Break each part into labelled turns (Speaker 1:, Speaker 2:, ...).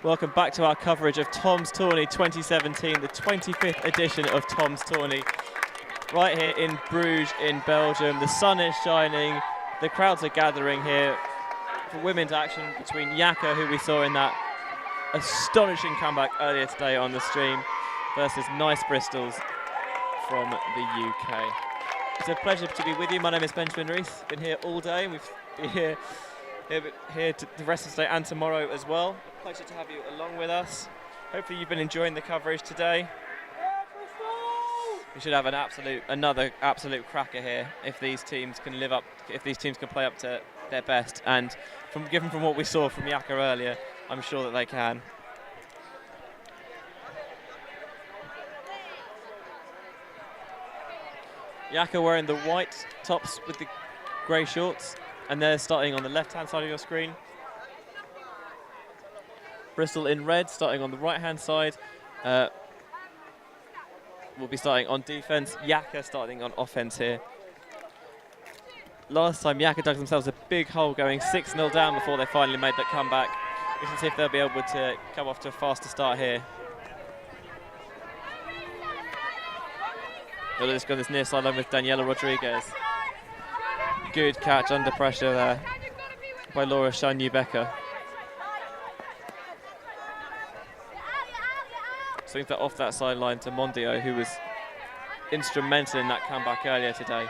Speaker 1: Welcome back to our coverage of Tom's Tourney 2017, the 25th edition of Tom's Tourney. Right here in Bruges in Belgium. The sun is shining, the crowds are gathering here for women's action between Yaka, who we saw in that astonishing comeback earlier today on the stream, versus nice Bristols from the UK. It's a pleasure to be with you. My name is Benjamin Rees. Been here all day, and we've been here the rest of the day and tomorrow as well. A pleasure to have you along with us. Hopefully you've been enjoying the coverage today. We should have another absolute cracker here if these teams can play up to their best. And given from what we saw from Yaka earlier, I'm sure that they can. Yaka wearing the white tops with the grey shorts, and they're starting on the left-hand side of your screen. Bristol in red, starting on the right-hand side. Will be starting on defense. Yaka starting on offense here. Last time Yaka dug themselves a big hole, going 6-0 down before they finally made that comeback. We can see if they'll be able to come off to a faster start here. Well, let's go this near sideline with Daniela Rodriguez. Good catch under pressure there by Laura Shanyu-Becker. Swings that off that sideline to Mondio, who was instrumental in that comeback earlier today.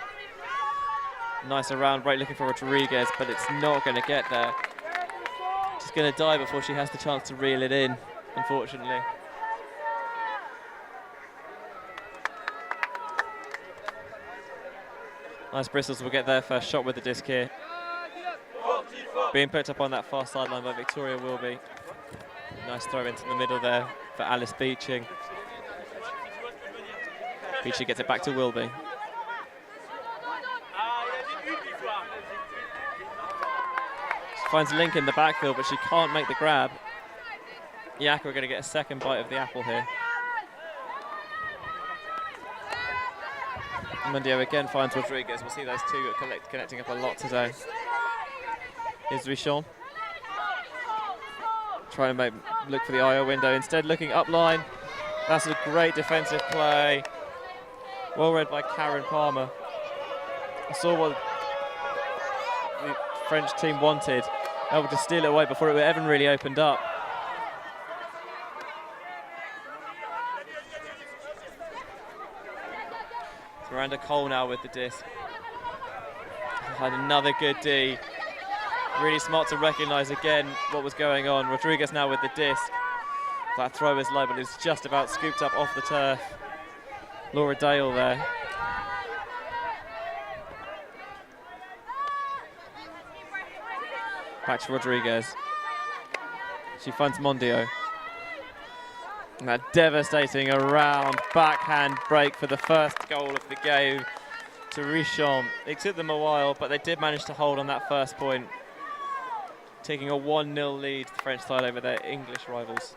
Speaker 1: Nice around break looking for Rodriguez, but it's not going to get there. She's going to die before she has the chance to reel it in, unfortunately. Nice Bristols will get their first shot with the disc here. Being picked up on that far sideline by Victoria Wilby. Nice throw into the middle there for Alice Beeching. Beeching gets it back to Wilby. She finds Link in the backfield, but she can't make the grab. Yaka are going to get a second bite of the apple here. Mondio again finds Rodriguez. We'll see those two connecting up a lot today. Here's Richon. Trying to look for the IO window. Instead looking up line. That's a great defensive play. Well read by Karen Palmer. I saw what the French team wanted. Able to steal it away before it ever really opened up. Miranda Cole now with the disc. Had another good D. Really smart to recognise again what was going on. Rodriguez now with the disc. That throw is low, but it's just about scooped up off the turf. Laura Dale there. Back to Rodriguez. She finds Mondio. And that devastating around backhand break for the first goal of the game to Richon. It took them a while, but they did manage to hold on that first point, taking a 1-0 lead, the French side, over their English rivals.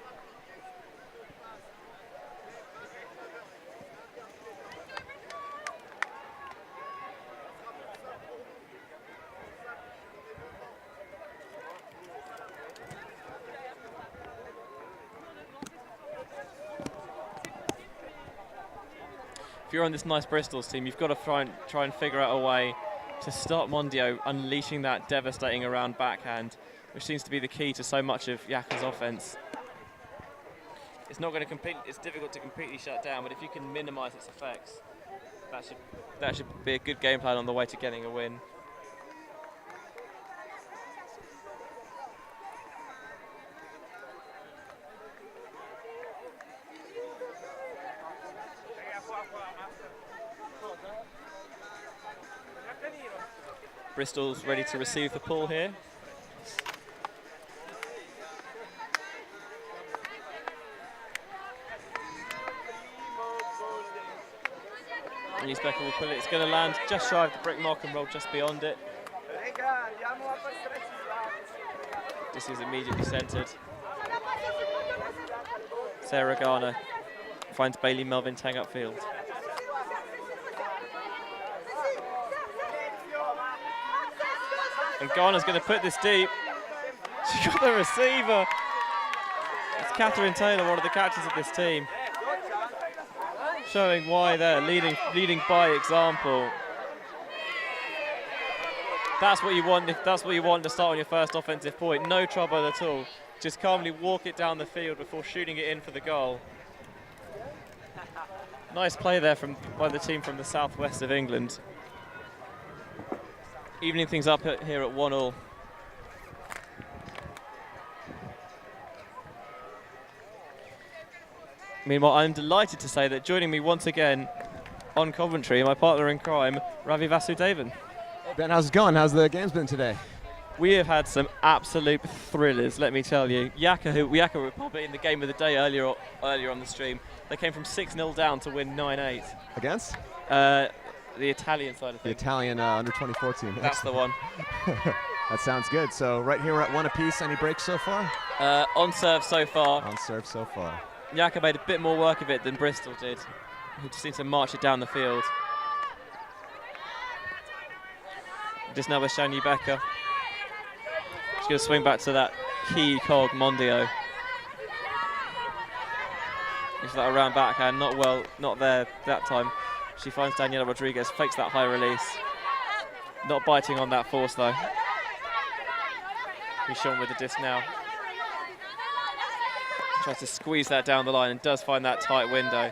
Speaker 1: If you're on this nice Bristols team, you've got to try and figure out a way to stop Mondio unleashing that devastating around backhand, which seems to be the key to so much of Yaka's offense. It's not going to it's difficult to completely shut down, but if you can minimize its effects, that should be a good game plan on the way to getting a win. Bristol's ready to receive the pull here. Becker will pull it. It's going to land just shy of the brick mark and roll just beyond it. This is immediately centred. Sarah Garner finds Bailey Melvin Tang upfield. And Garner's going to put this deep. She got the receiver. Catherine Taylor, one of the catchers of this team, showing why they're leading by example. That's what you want. If that's what you want to start on your first offensive point, no trouble at all. Just calmly walk it down the field before shooting it in for the goal. Nice play there by the team from the southwest of England. Evening things up here at 1-1. Meanwhile, I'm delighted to say that joining me once again on commentary, my partner in crime, Ravi Vasudevan.
Speaker 2: Ben, how's it going? How's the games been today?
Speaker 1: We have had some absolute thrillers, let me tell you. Yaka were probably in the game of the day earlier on the stream. They came from 6-0 down to win 9-8.
Speaker 2: Against?
Speaker 1: The Italian side of things.
Speaker 2: The Italian under 2014.
Speaker 1: That's the one.
Speaker 2: That sounds good. So right here we're at 1 apiece. Any breaks so far?
Speaker 1: On serve so far.
Speaker 2: On serve so far.
Speaker 1: Yaka made a bit more work of it than Bristol did. He just seemed to march it down the field. Just now with Shani Becker. She's going to swing back to that key cog, Mondio. Gives that around backhand, not there that time. She finds Daniela Rodriguez, fakes that high release. Not biting on that force though. Michon with the disc now. Tries to squeeze that down the line and does find that tight window.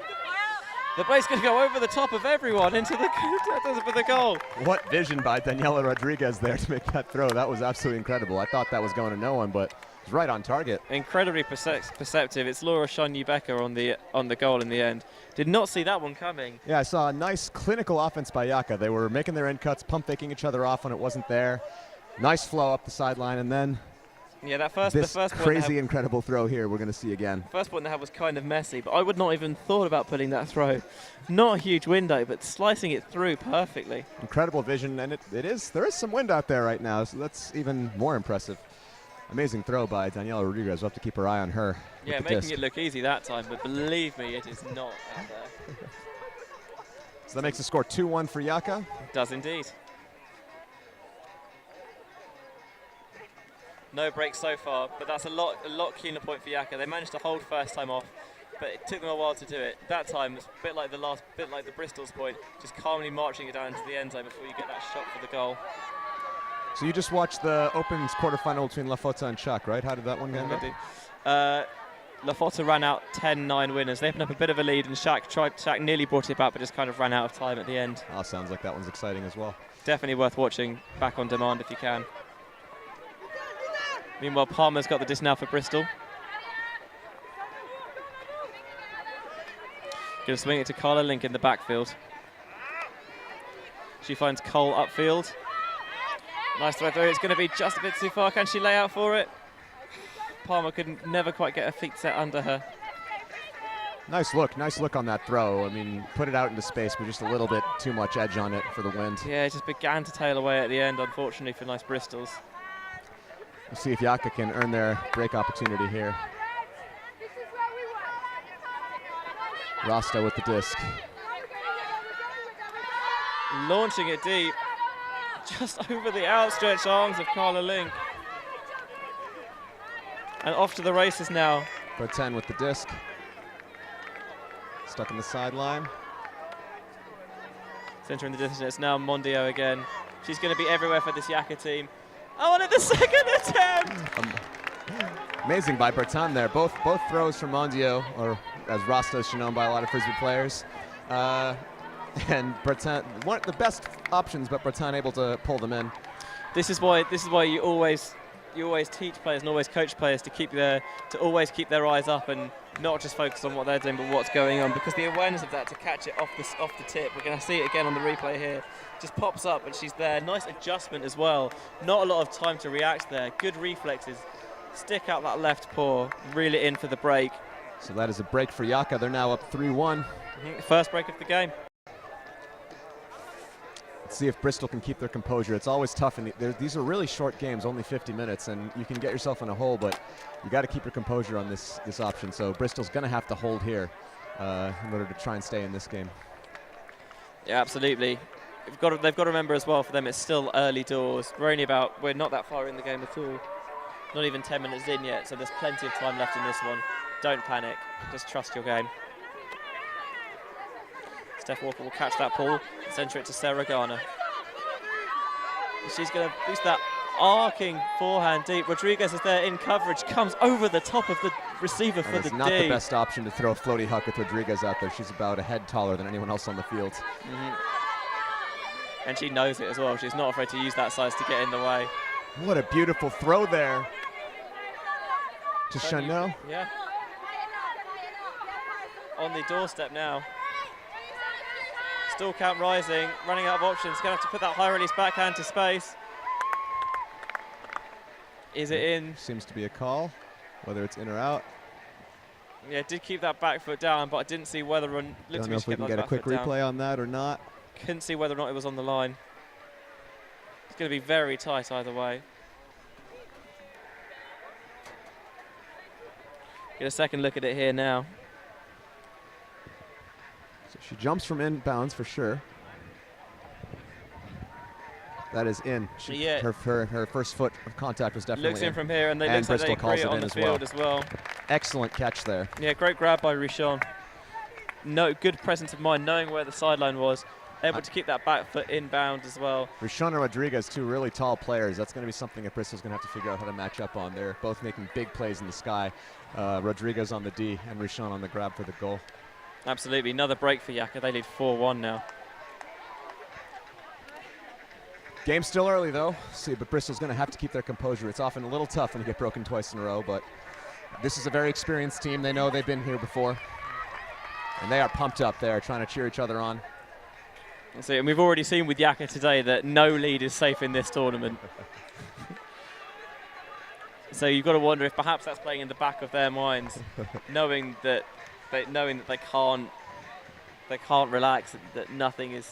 Speaker 1: The blade's going to go over the top of everyone into for the goal.
Speaker 2: What vision by Daniela Rodriguez there to make that throw. That was absolutely incredible. I thought that was going to no one, but it was right on target.
Speaker 1: Incredibly perceptive. It's Laura Shonyi-Becker on the goal in the end. Did not see that one coming.
Speaker 2: Yeah, I saw a nice clinical offense by Yaka. They were making their end cuts, pump faking each other off when it wasn't there. Nice flow up the sideline, and then
Speaker 1: yeah, the first
Speaker 2: crazy, incredible throw here we're going to see again.
Speaker 1: First point they had was kind of messy, but I would not even thought about putting that throw. Not a huge window, but slicing it through perfectly.
Speaker 2: Incredible vision, and there is some wind out there right now, so that's even more impressive. Amazing throw by Daniela Rodriguez. We'll have to keep our eye on her.
Speaker 1: Yeah, making it look easy that time, but believe me, it is not out there.
Speaker 2: So that makes the score 2-1 for Yaka.
Speaker 1: It does indeed. No break so far, but that's a lot keener point for Yaka. They managed to hold first time off, but it took them a while to do it. That time was a bit like the Bristols point, just calmly marching it down into the end zone before you get that shot for the goal.
Speaker 2: So you just watched the Opens quarterfinal between La Fota and Chuck, right? How did that one end up?
Speaker 1: La Fota ran out 10-9 winners. They opened up a bit of a lead, and Shaq nearly brought it back, but just kind of ran out of time at the end.
Speaker 2: Oh, sounds like that one's exciting as well.
Speaker 1: Definitely worth watching back on demand if you can. Meanwhile, Palmer's got the disc now for Bristol. Going to swing it to Carla Link in the backfield. She finds Cole upfield. Nice throw through. It's going to be just a bit too far. Can she lay out for it? Palmer could never quite get her feet set under her.
Speaker 2: Nice look on that throw. I mean, put it out into space, but just a little bit too much edge on it for the wind.
Speaker 1: Yeah, it just began to tail away at the end, unfortunately, for nice Bristols.
Speaker 2: We'll see if Yaka can earn their break opportunity here. Rasta with the disc.
Speaker 1: Launching it deep, just over the outstretched arms of Carla Link. And off to the races now.
Speaker 2: Bertin with the disc. Stuck in the sideline.
Speaker 1: Centering the distance, it's now Mondio again. She's going to be everywhere for this Yaka team. Oh, and at the second attempt!
Speaker 2: Amazing by Bertin there. Both throws from Mondio, or as Rasta is known by a lot of Frisbee players. And Bertin, one of the best options, but Bertin able to pull them in.
Speaker 1: This is why you always teach players and always coach players to always keep their eyes up and not just focus on what they're doing, but what's going on. Because the awareness of that to catch it off the tip, we're going to see it again on the replay here. Just pops up and she's there. Nice adjustment as well. Not a lot of time to react there. Good reflexes. Stick out that left paw. Reel it in for the break.
Speaker 2: So that is a break for Yaka. They're now up 3-1.
Speaker 1: First break of the game.
Speaker 2: Let's see if Bristol can keep their composure. It's always tough, and these are really short games, only 50 minutes, and you can get yourself in a hole, but you got to keep your composure on this option. So Bristol's going to have to hold here in order to try and stay in this game.
Speaker 1: Yeah, absolutely. They've got to remember as well, for them it's still early doors. We're not that far in the game at all. Not even 10 minutes in yet, so there's plenty of time left in this one. Don't panic. Just trust your game. Steph Walker will catch that ball and centre it to Sarah Garner. She's going to boost that arcing forehand deep. Rodriguez is there in coverage, comes over the top of the receiver for the D.
Speaker 2: It's not the best option to throw a floaty huck with Rodriguez out there. She's about a head taller than anyone else on the field.
Speaker 1: And she knows it as well. She's not afraid to use that size to get in the way.
Speaker 2: What a beautiful throw there to Chanel.
Speaker 1: Yeah. On the doorstep now. Still count rising, running out of options. Going to have to put that high release backhand to space. Is it in?
Speaker 2: Seems to be a call, whether it's in or out.
Speaker 1: Yeah, did keep that back foot down, but I didn't see whether or not.
Speaker 2: Don't know if we can get a quick replay on that or not.
Speaker 1: Couldn't see whether or not it was on the line. It's going to be very tight either way. Get a second look at it here now.
Speaker 2: So she jumps from inbounds for sure. That is in. Her first foot of contact was definitely
Speaker 1: looks in from here, and they looks like they agree it on the field as well.
Speaker 2: Excellent catch there.
Speaker 1: Yeah, great grab by Richon. No, good presence of mind, knowing where the sideline was. Able to keep that back foot inbound as well.
Speaker 2: Richon and Rodriguez, two really tall players. That's going to be something that Bristol's going to have to figure out how to match up on. They're both making big plays in the sky. Rodriguez on the D and Richon on the grab for the goal.
Speaker 1: Absolutely. Another break for Yaka. They lead 4-1 now.
Speaker 2: Game's still early, though. See, but Bristol's going to have to keep their composure. It's often a little tough when you get broken twice in a row, but this is a very experienced team. They know they've been here before. And they are pumped up there, trying to cheer each other on.
Speaker 1: See, and we've already seen with Yaka today that no lead is safe in this tournament. So you've got to wonder if perhaps that's playing in the back of their minds, knowing that they can't relax, that nothing.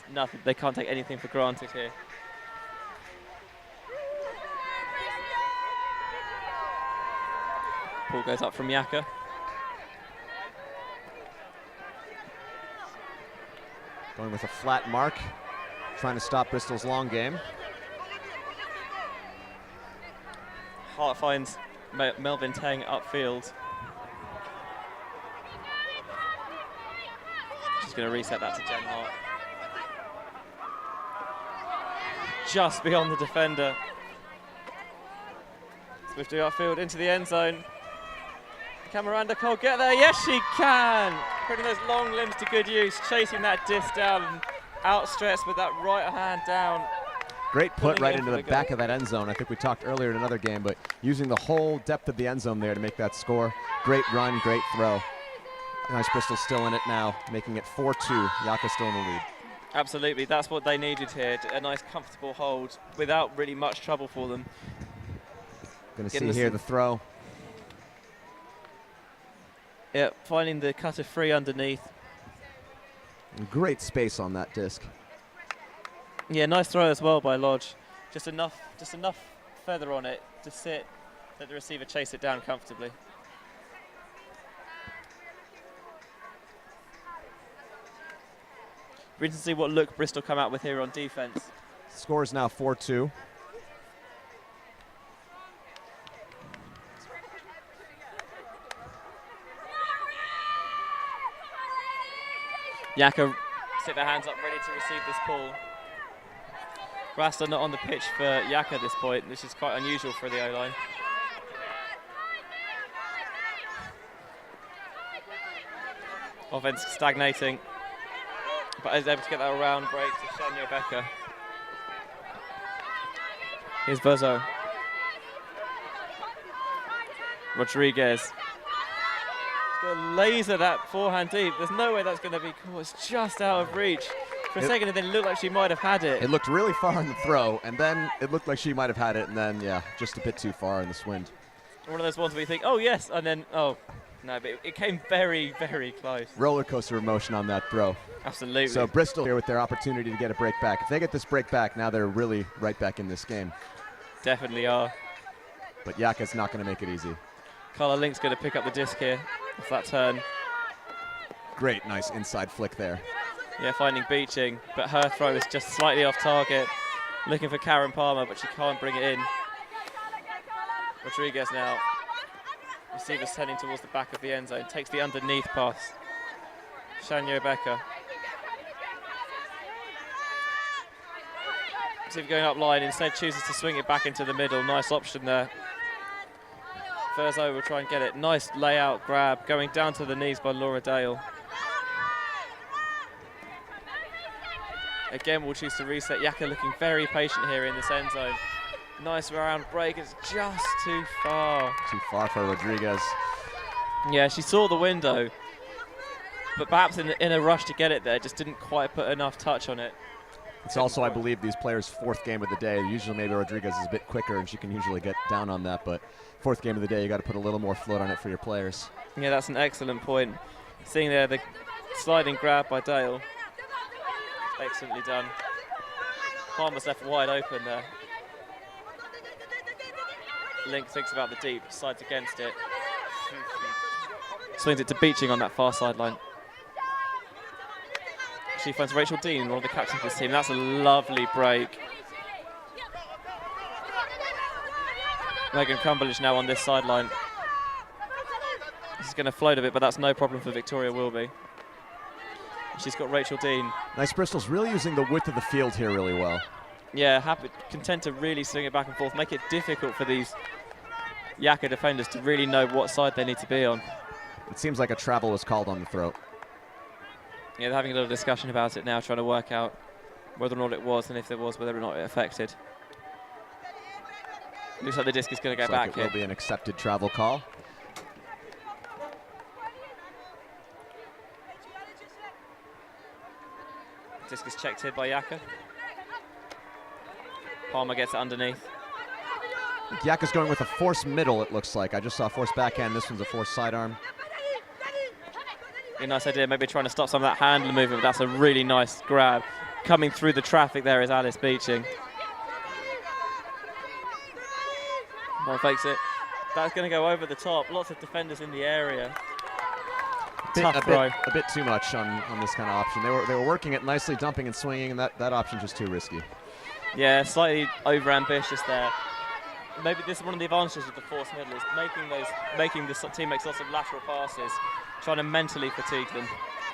Speaker 1: They can't take anything for granted here. Ball goes up from Yaka.
Speaker 2: Going with a flat mark, trying to stop Bristol's long game.
Speaker 1: Hart finds Melvin Teng upfield. She's going to reset that to Jen Hart. Just beyond the defender. Swiftly upfield into the end zone. Can Miranda Cole get there? Yes, she can! Putting those long limbs to good use, chasing that disc down and outstretched with that right hand down.
Speaker 2: Great put right into the back of that end zone. I think we talked earlier in another game, but using the whole depth of the end zone there to make that score. Great run, great throw. Nice. Bristol still in it now, making it 4-2. Yaka still in the lead.
Speaker 1: Absolutely, that's what they needed here. A nice comfortable hold without really much trouble for them.
Speaker 2: Gonna see here the throw.
Speaker 1: Yeah, finding the cutter free underneath.
Speaker 2: And great space on that disc.
Speaker 1: Yeah, nice throw as well by Lodge. Just enough feather on it to sit, let the receiver chase it down comfortably. We're going to see what look Bristol come out with here on defense.
Speaker 2: Score is now 4-2.
Speaker 1: Yaka sit their hands up, ready to receive this ball. Rasta not on the pitch for Yaka at this point, which is quite unusual for the O-line. Offense stagnating, but is able to get that around break to Shania Becker. Here's Bozo. Rodriguez. Going to laser that forehand deep. There's no way that's going to be caught. It's just out of reach. For a second, it then looked like she might have had it.
Speaker 2: It looked really far in the throw, and then it looked like she might have had it, and then, yeah, just a bit too far in the wind.
Speaker 1: One of those ones where you think, oh, yes, and then, oh, no, but it came very, very close.
Speaker 2: Roller coaster emotion on that throw.
Speaker 1: Absolutely.
Speaker 2: So Bristol here with their opportunity to get a break back. If they get this break back, now they're really right back in this game.
Speaker 1: Definitely are.
Speaker 2: But Yaka's not going to make it easy.
Speaker 1: Carla Link's going to pick up the disc here off that turn.
Speaker 2: Great, nice inside flick there.
Speaker 1: Yeah, finding Beeching, but her throw is just slightly off target. Looking for Karen Palmer, but she can't bring it in. Rodriguez now. Receiver's heading towards the back of the end zone. Takes the underneath pass. Shanyo Becker. Receiver going up line, instead chooses to swing it back into the middle. Nice option there. Verzo will try and get it. Nice layout grab, going down to the knees by Laura Dale. Again, we'll choose to reset. Yaka looking very patient here in this end zone. Nice round break, it's just too far.
Speaker 2: Too far for Rodriguez.
Speaker 1: Yeah, she saw the window, but perhaps in a rush to get it there, just didn't quite put enough touch on it.
Speaker 2: It's also, I believe, these players' fourth game of the day. Usually maybe Rodriguez is a bit quicker and she can usually get down on that, but fourth game of the day, you got to put a little more float on it for your players.
Speaker 1: Yeah, that's an excellent point. Seeing there the sliding grab by Dale. Excellently done. Palmer's left wide open there. Link thinks about the deep, sides against it. Swings it to Beeching on that far sideline. She finds Rachel Dean, one of the captains of this team. That's a lovely break. Megan Cumberledge now on this sideline. This is going to float a bit, but that's no problem for Victoria Wilby. She's got Rachel Dean.
Speaker 2: Nice. Bristol's really using the width of the field here really well.
Speaker 1: Yeah, content to really swing it back and forth, make it difficult for these Yaka defenders to really know what side they need to be on.
Speaker 2: It seems like a travel was called on the throat.
Speaker 1: Yeah, they're having a little discussion about it now, trying to work out whether or not it was, and if there was, whether or not it affected. Looks like the disc is going to go back here.
Speaker 2: It will be an accepted travel call.
Speaker 1: Disc is checked here by Yaka. Palmer gets it underneath.
Speaker 2: Yaka's going with a force middle, it looks like. I just saw force backhand. This one's a force sidearm.
Speaker 1: A nice idea, maybe trying to stop some of that handle movement, but that's a really nice grab. Coming through the traffic there is Alice Beeching. One fakes it. That's going to go over the top. Lots of defenders in the area. Tough throw.
Speaker 2: A bit too much on this kind of option. They were working it nicely, dumping and swinging, and that option's just too risky.
Speaker 1: Yeah, slightly over ambitious there. Maybe this is one of the advantages of the force middle, is making the teammates lots of lateral passes, trying to mentally fatigue them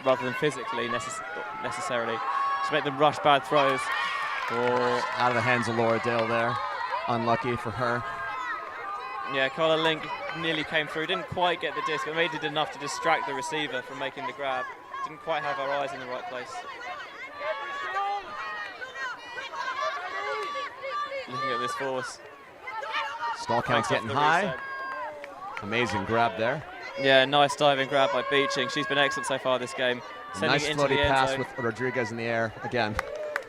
Speaker 1: rather than physically necessarily. Just make them rush bad throws.
Speaker 2: Or out of the hands of Laura Dale there. Unlucky for her.
Speaker 1: Yeah, Carla Link nearly came through, didn't quite get the disc, but made it enough to distract the receiver from making the grab. Didn't quite have her eyes in the right place. Looking at this force.
Speaker 2: Stall count's getting high. Reset. Amazing grab there.
Speaker 1: Yeah, nice diving grab by Beeching. She's been excellent so far this game.
Speaker 2: Nice floaty pass with Rodriguez in the air. Again,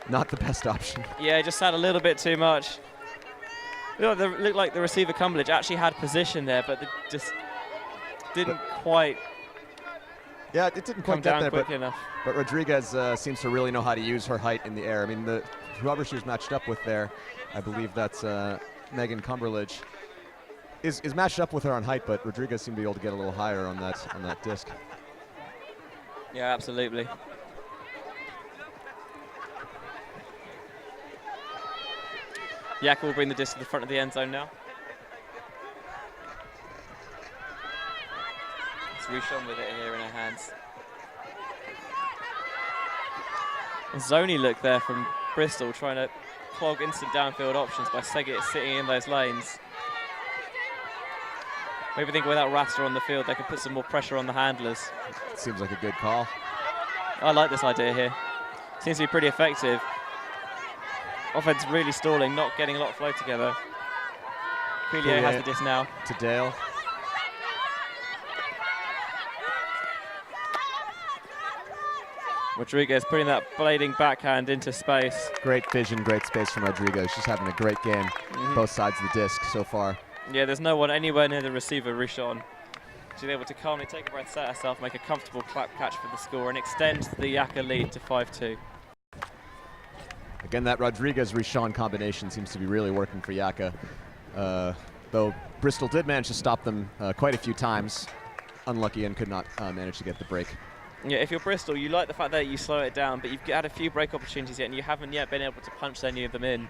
Speaker 2: not the best option.
Speaker 1: Yeah, just sat a little bit too much. It looked like the receiver Cumberledge actually had position there, but it just didn't quite.
Speaker 2: Yeah, it didn't quite get there,
Speaker 1: enough.
Speaker 2: But Rodriguez seems to really know how to use her height in the air. I mean, whoever she was matched up with there, I believe that's Megan Cumberledge, is matched up with her on height, but Rodriguez seemed to be able to get a little higher on that disc.
Speaker 1: Yeah, absolutely. Yaka will bring the disc to the front of the end zone now. It's Ruchon with it here in her hands. A zony look there from Bristol, trying to clog instant downfield options by Segget sitting in those lanes. Maybe think without Raster on the field, they could put some more pressure on the handlers.
Speaker 2: Seems like a good call.
Speaker 1: I like this idea here. Seems to be pretty effective. Offense really stalling, not getting a lot of flow together. Coulier has the disc now.
Speaker 2: To Dale.
Speaker 1: Rodriguez putting that blading backhand into space.
Speaker 2: Great vision, great space from Rodriguez. She's having a great game, both sides of the disc so far.
Speaker 1: Yeah, there's no one anywhere near the receiver, Ruchon. She's able to calmly take a breath, set herself, make a comfortable clap catch for the score, and extend the Yaka lead to 5-2.
Speaker 2: Again, that Rodriguez-Ruchon combination seems to be really working for Yaka. Though Bristol did manage to stop them quite a few times. Unlucky and could not manage to get the break.
Speaker 1: Yeah, if you're Bristol, you like the fact that you slow it down, but you've had a few break opportunities yet, and you haven't yet been able to punch any of them in.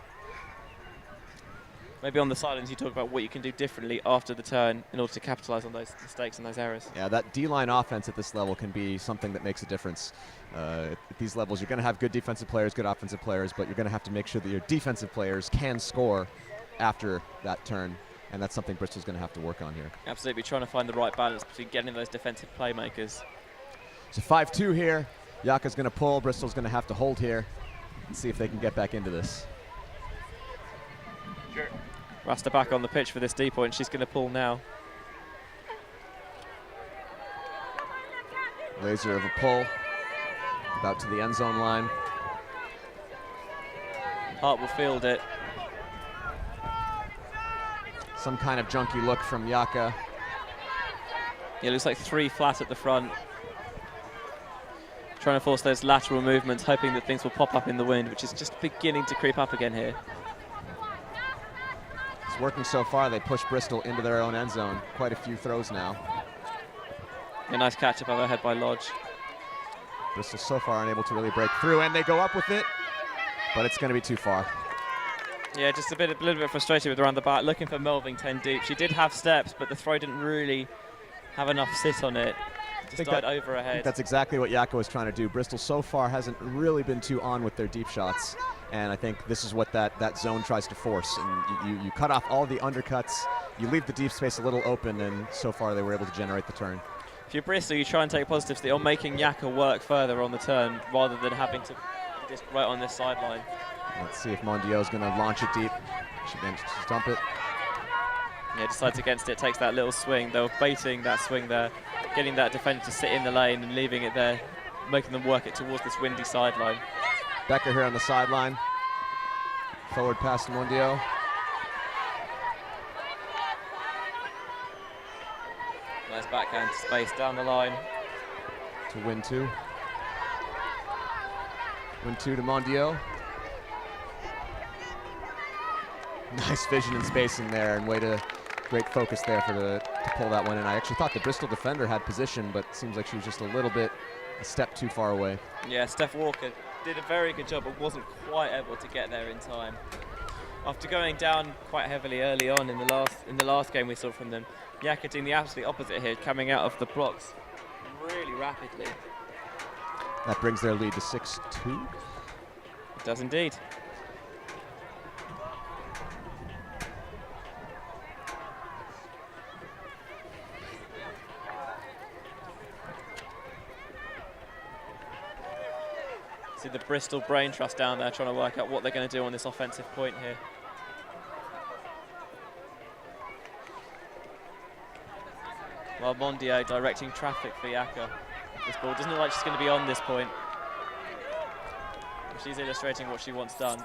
Speaker 1: Maybe on the sidelines you talk about what you can do differently after the turn in order to capitalize on those mistakes and those errors.
Speaker 2: Yeah, that D-line offense at this level can be something that makes a difference. At these levels, you're going to have good defensive players, good offensive players, but you're going to have to make sure that your defensive players can score after that turn, and that's something Bristol's going to have to work on here.
Speaker 1: Absolutely, trying to find the right balance between getting those defensive playmakers.
Speaker 2: So 5-2 here. Yaka's going to pull. Bristol's going to have to hold here and see if they can get back into this.
Speaker 1: Sure. Rasta back on the pitch for this D point. She's going to pull now.
Speaker 2: Laser of a pull. About to the end zone line.
Speaker 1: Hart will field it.
Speaker 2: Some kind of junky look from Yaka.
Speaker 1: Yeah, it looks like 3 flat at the front. Trying to force those lateral movements, hoping that things will pop up in the wind, which is just beginning to creep up again here.
Speaker 2: It's working so far. They push Bristol into their own end zone. Quite a few throws now.
Speaker 1: A nice catch up overhead by Lodge.
Speaker 2: Bristol so far unable to really break through, and they go up with it, but it's going to be too far.
Speaker 1: Yeah, just a little bit frustrated with around the back, looking for Melving 10 deep. She did have steps, but the throw didn't really have enough sit on it. Just died over her head.
Speaker 2: I think that's exactly what Yaka was trying to do. Bristol so far hasn't really been too on with their deep shots, and I think this is what that zone tries to force. And you cut off all the undercuts, you leave the deep space a little open, and so far they were able to generate the turn.
Speaker 1: If you're Bristol, you try and take positives on making Yaka work further on the turn rather than having to just right on this sideline.
Speaker 2: Let's see if Mondio's going to launch it deep. She manages to stump it.
Speaker 1: Yeah, decides against it, takes that little swing. They were baiting that swing there, getting that defender to sit in the lane and leaving it there, making them work it towards this windy sideline.
Speaker 2: Becker here on the sideline. Forward pass to Mondio.
Speaker 1: Nice backhand space down the line.
Speaker 2: To win 2. Win 2 to Mondio. Nice vision and spacing there, and great focus there to pull that one in. I actually thought the Bristol defender had position, but it seems like she was just a step too far away.
Speaker 1: Yeah, Steph Walker did a very good job, but wasn't quite able to get there in time. After going down quite heavily early on in the last game we saw from them, Yaka doing the absolute opposite here, coming out of the blocks really rapidly.
Speaker 2: That brings their lead to 6-2.
Speaker 1: It does indeed. See the Bristol brain trust down there trying to work out what they're going to do on this offensive point here. While Mondio directing traffic for Yaka. This ball doesn't look like she's going to be on this point. She's illustrating what she wants done.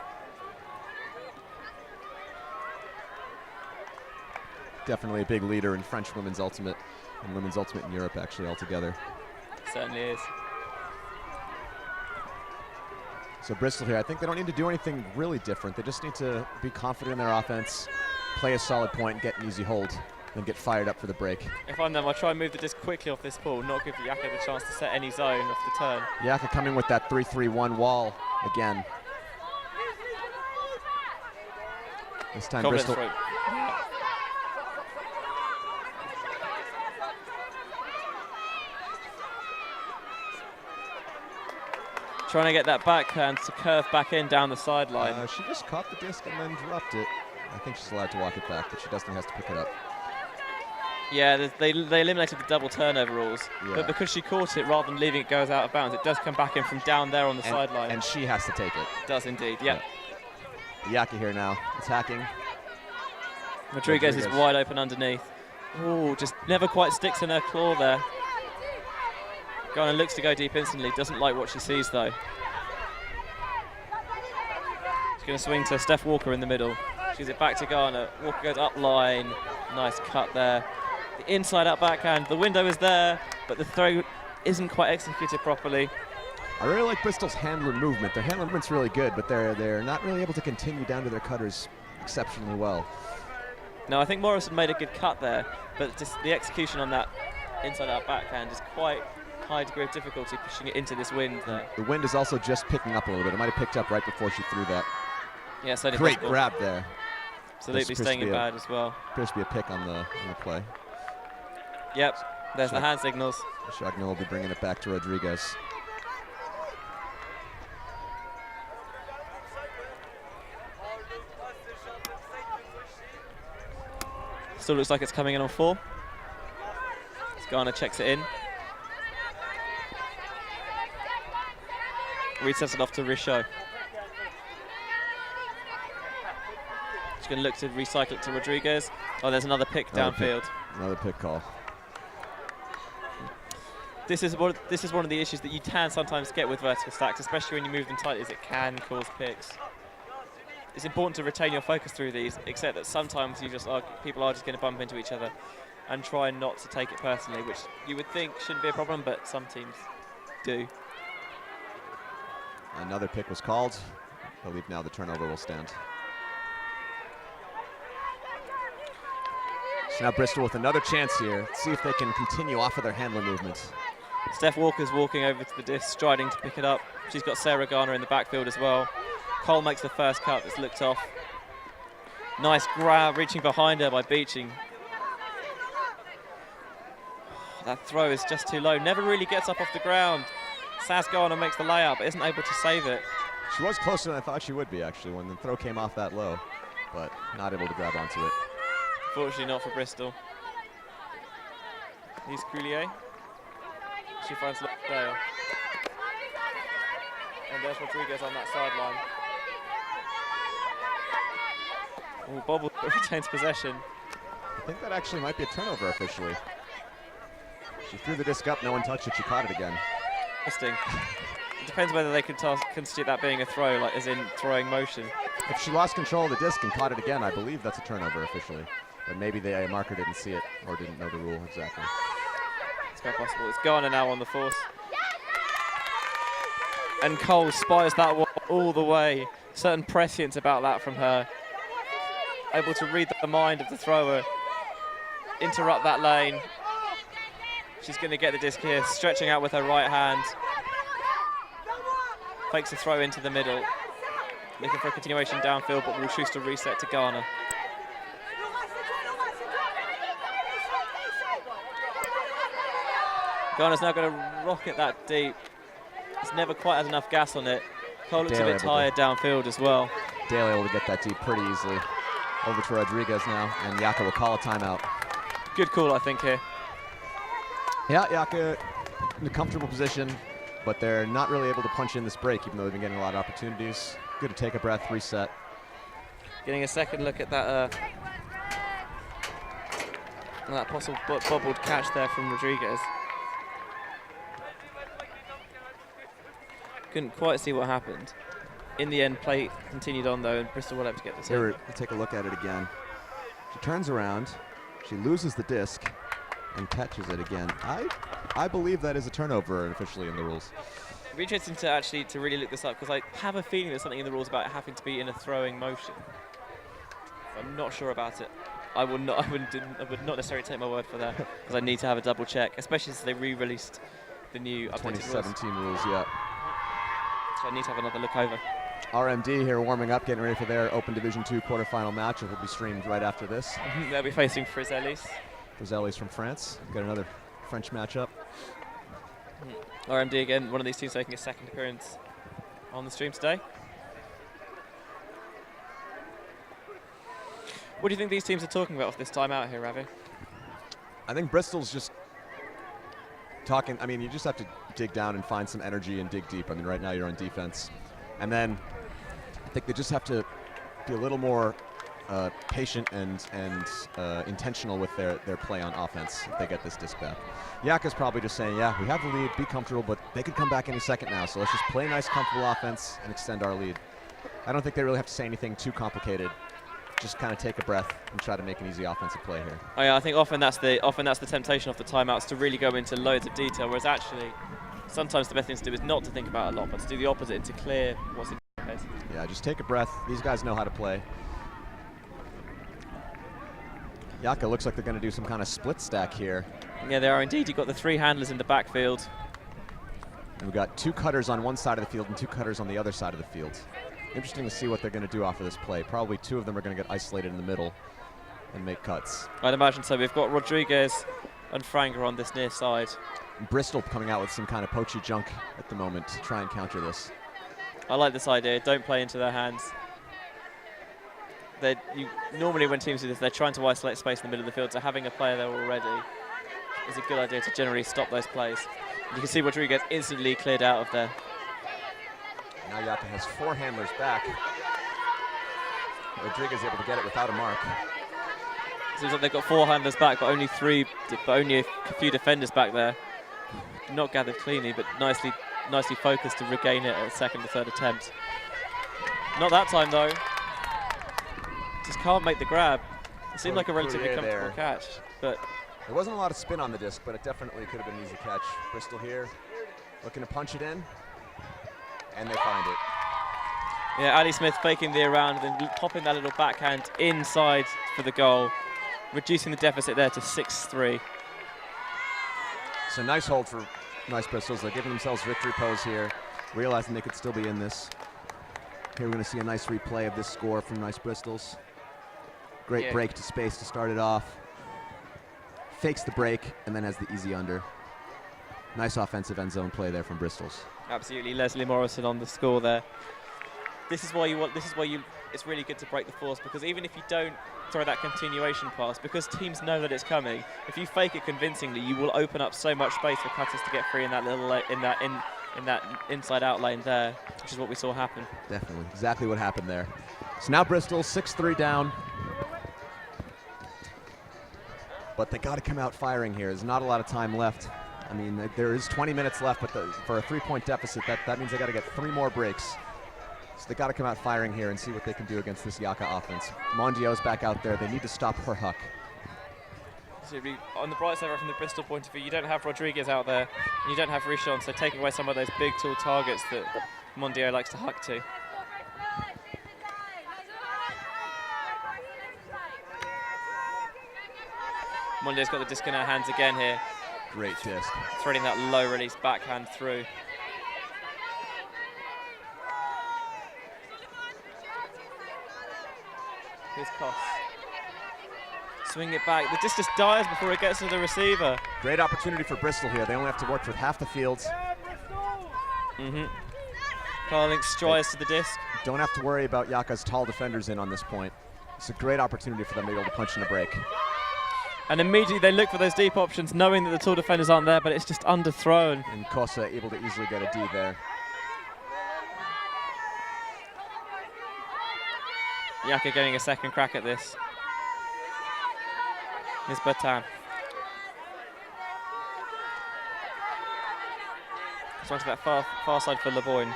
Speaker 2: Definitely a big leader in French women's ultimate and women's ultimate in Europe actually altogether.
Speaker 1: Certainly is.
Speaker 2: So Bristol here, I think they don't need to do anything really different. They just need to be confident in their offense, play a solid point, get an easy hold, then get fired up for the break.
Speaker 1: If I'm them, I'll try and move the disc quickly off this ball, not give Yaka the chance to set any zone off the turn.
Speaker 2: Yaka coming with that 3-3-1 wall again. This time Bristol.
Speaker 1: Trying to get that backhand to curve back in down the sideline.
Speaker 2: She just caught the disc and then dropped it. I think she's allowed to walk it back, but she definitely has to pick it up.
Speaker 1: Yeah, they eliminated the double turnover rules, but because she caught it rather than leaving it goes out of bounds, it does come back in from down there on the sideline.
Speaker 2: And she has to take it.
Speaker 1: Does indeed, yeah.
Speaker 2: Yaka here now, attacking.
Speaker 1: Rodriguez is wide open underneath. Ooh, just never quite sticks in her claw there. Garner looks to go deep instantly, doesn't like what she sees though. She's going to swing to Steph Walker in the middle. She gives it back to Garner. Walker goes up line. Nice cut there. The inside out backhand. The window is there, but the throw isn't quite executed properly.
Speaker 2: I really like Bristol's handler movement. Their handler movement's really good, but they're not really able to continue down to their cutters exceptionally well.
Speaker 1: No, I think Morrison made a good cut there, but just the execution on that inside out backhand is quite high degree of difficulty pushing it into this wind there.
Speaker 2: The wind is also just picking up a little bit. It might have picked up right before she threw that.
Speaker 1: Yeah, certainly
Speaker 2: great
Speaker 1: possible.
Speaker 2: grab there.
Speaker 1: absolutely staying in bad as well.
Speaker 2: Appears to be a pick on the play.
Speaker 1: Yep, there's the hand signals.
Speaker 2: Chagnon will be bringing it back to Rodriguez.
Speaker 1: Still looks like it's coming in on 4. Garner checks it in. Resets it off to Richaud. She's going to look to recycle it to Rodriguez. Oh, there's another pick downfield.
Speaker 2: Another pick call.
Speaker 1: This is one of the issues that you can sometimes get with vertical stacks, especially when you move them tightly, is it can cause picks. It's important to retain your focus through these, except that sometimes people are just going to bump into each other and try not to take it personally, which you would think shouldn't be a problem, but some teams do.
Speaker 2: Another pick was called. I believe now the turnover will stand. So now Bristol with another chance here. Let's see if they can continue off of their handler movement.
Speaker 1: Steph Walker's walking over to the disc, striding to pick it up. She's got Sarah Garner in the backfield as well. Cole makes the first cut, it's looked off. Nice grab, reaching behind her by Beeching. That throw is just too low, never really gets up off the ground. Saz Garner makes the layup, but isn't able to save it.
Speaker 2: She was closer than I thought she would be, actually, when the throw came off that low, but not able to grab onto it.
Speaker 1: Fortunately not for Bristol. Here's Coulier. She finds Dale. And there's Rodriguez on that sideline. Oh, Bobble retains possession.
Speaker 2: I think that actually might be a turnover officially. She threw the disc up, no one touched it, she caught it again.
Speaker 1: Interesting. It depends whether they can constitute that being a throw, like as in throwing motion.
Speaker 2: If she lost control of the disc and caught it again, I believe that's a turnover officially. But maybe the marker didn't see it or didn't know the rule exactly.
Speaker 1: It's quite possible. It's Garner now on the force. And Cole spies that one all the way. Certain prescience about that from her. Able to read the mind of the thrower. Interrupt that lane. She's going to get the disc here, stretching out with her right hand. Fakes a throw into the middle. Looking for a continuation downfield, but will choose to reset to Garner. Garner's now going to rocket that deep. It's never quite has enough gas on it. Cole looks a bit tired downfield as well.
Speaker 2: Dale able to get that deep pretty easily. Over to Rodriguez now, and Yaka will call a timeout.
Speaker 1: Good call, I think, here.
Speaker 2: Yeah, Yaka in a comfortable position, but they're not really able to punch in this break, even though they've been getting a lot of opportunities. Good to take a breath, reset.
Speaker 1: Getting a second look at that possible bobbled catch there from Rodriguez. Couldn't quite see what happened. In the end, play continued on though, and Bristol were able to get this.
Speaker 2: Here, we'll take a look at it again. She turns around, she loses the disc, and catches it again. I believe that is a turnover officially in the rules.
Speaker 1: It'd be interesting to really look this up, because I have a feeling there's something in the rules about having to be in a throwing motion. I'm not sure about it. I would not necessarily take my word for that, because I need to have a double check, especially since they re-released the new updated
Speaker 2: 2017 rules, yeah.
Speaker 1: So I need to have another look over.
Speaker 2: RMD here warming up, getting ready for their Open Division 2 quarterfinal match. It will be streamed right after this.
Speaker 1: They'll be facing Frizelis.
Speaker 2: Frizelis from France. Got another French matchup.
Speaker 1: RMD again, one of these teams making a second appearance on the stream today. What do you think these teams are talking about with this time out here, Ravi?
Speaker 2: I think Bristol's just talking. I mean, you just have to dig down and find some energy and dig deep. I mean, right now you're on defense. And then I think they just have to be a little more patient and intentional with their play on offense if they get this disc back. Yaka's probably just saying, yeah, we have the lead, be comfortable, but they could come back any second now, so let's just play nice, comfortable offense and extend our lead. I don't think they really have to say anything too complicated. Just kind of take a breath and try to make an easy offensive play here.
Speaker 1: Oh yeah, I think often that's the temptation of the timeouts, to really go into loads of detail, whereas actually sometimes the best thing to do is not to think about a lot, but to do the opposite, to clear what's in your head.
Speaker 2: Yeah, just take a breath. These guys know how to play. Yaka looks like they're going to do some kind of split stack here.
Speaker 1: Yeah, they are indeed. You've got the three handlers in the backfield.
Speaker 2: And we've got two cutters on one side of the field and two cutters on the other side of the field. Interesting to see what they're going to do off of this play. Probably two of them are going to get isolated in the middle and make cuts.
Speaker 1: I'd imagine so. We've got Rodriguez and Franger on this near side.
Speaker 2: And Bristol coming out with some kind of poachy junk at the moment to try and counter this.
Speaker 1: I like this idea. Don't play into their hands. Normally when teams do this, they're trying to isolate space in the middle of the field, so having a player there already is a good idea to generally stop those plays. And you can see Rodriguez instantly cleared out of there.
Speaker 2: Now Yaka has 4 handlers back. Rodriguez able to get it without a mark.
Speaker 1: Seems like they've got 4 handlers back, but only a few defenders back there. Not gathered cleanly, but nicely focused to regain it at second or third attempt. Not that time though. Just can't make the grab. It seemed like a relatively comfortable catch, but
Speaker 2: there wasn't a lot of spin on the disc, but it definitely could have been an easy catch. Bristol here, looking to punch it in, and they find it.
Speaker 1: Yeah, Ali Smith faking the around, then popping that little backhand inside for the goal, reducing the deficit there to 6-3.
Speaker 2: So nice hold for Nice Bristols. They're giving themselves victory pose here, realizing they could still be in this. Here we're going to see a nice replay of this score from Nice Bristols. Great break to space to start it off. Fakes the break and then has the easy under. Nice offensive end zone play there from Bristols.
Speaker 1: Absolutely, Leslie Morrison on the score there. This is why it's really good to break the force, because even if you don't throw that continuation pass, because teams know that it's coming, if you fake it convincingly, you will open up so much space for cutters to get free in that little in that inside out lane there, which is what we saw happen.
Speaker 2: Definitely, exactly what happened there. So now Bristol 6-3 down. But they got to come out firing here. There's not a lot of time left. I mean, there is 20 minutes left, but for a 3-point deficit, that means they got to get 3 more breaks. So they got to come out firing here and see what they can do against this Yaka offense. Mondio's back out there. They need to stop her huck.
Speaker 1: So on the bright side, from the Bristol point of view, you don't have Rodriguez out there, and you don't have Richon, so taking away some of those big, tall targets that Mondio likes to huck to. Mondio's got the disc in her hands again here.
Speaker 2: Great disc.
Speaker 1: Threading that low release backhand through. Here's Koss. Swing it back. The disc just dies before it gets to the receiver.
Speaker 2: Great opportunity for Bristol here. They only have to work with half the fields.
Speaker 1: Carling strides to the disc.
Speaker 2: Don't have to worry about Yaka's tall defenders in on this point. It's a great opportunity for them to be able to punch in a break.
Speaker 1: And immediately they look for those deep options, knowing that the tall defenders aren't there, but it's just underthrown.
Speaker 2: And Kossa able to easily get a D there.
Speaker 1: Yaka getting a second crack at this. Here's Bertin. So onto that far side for Leboyne.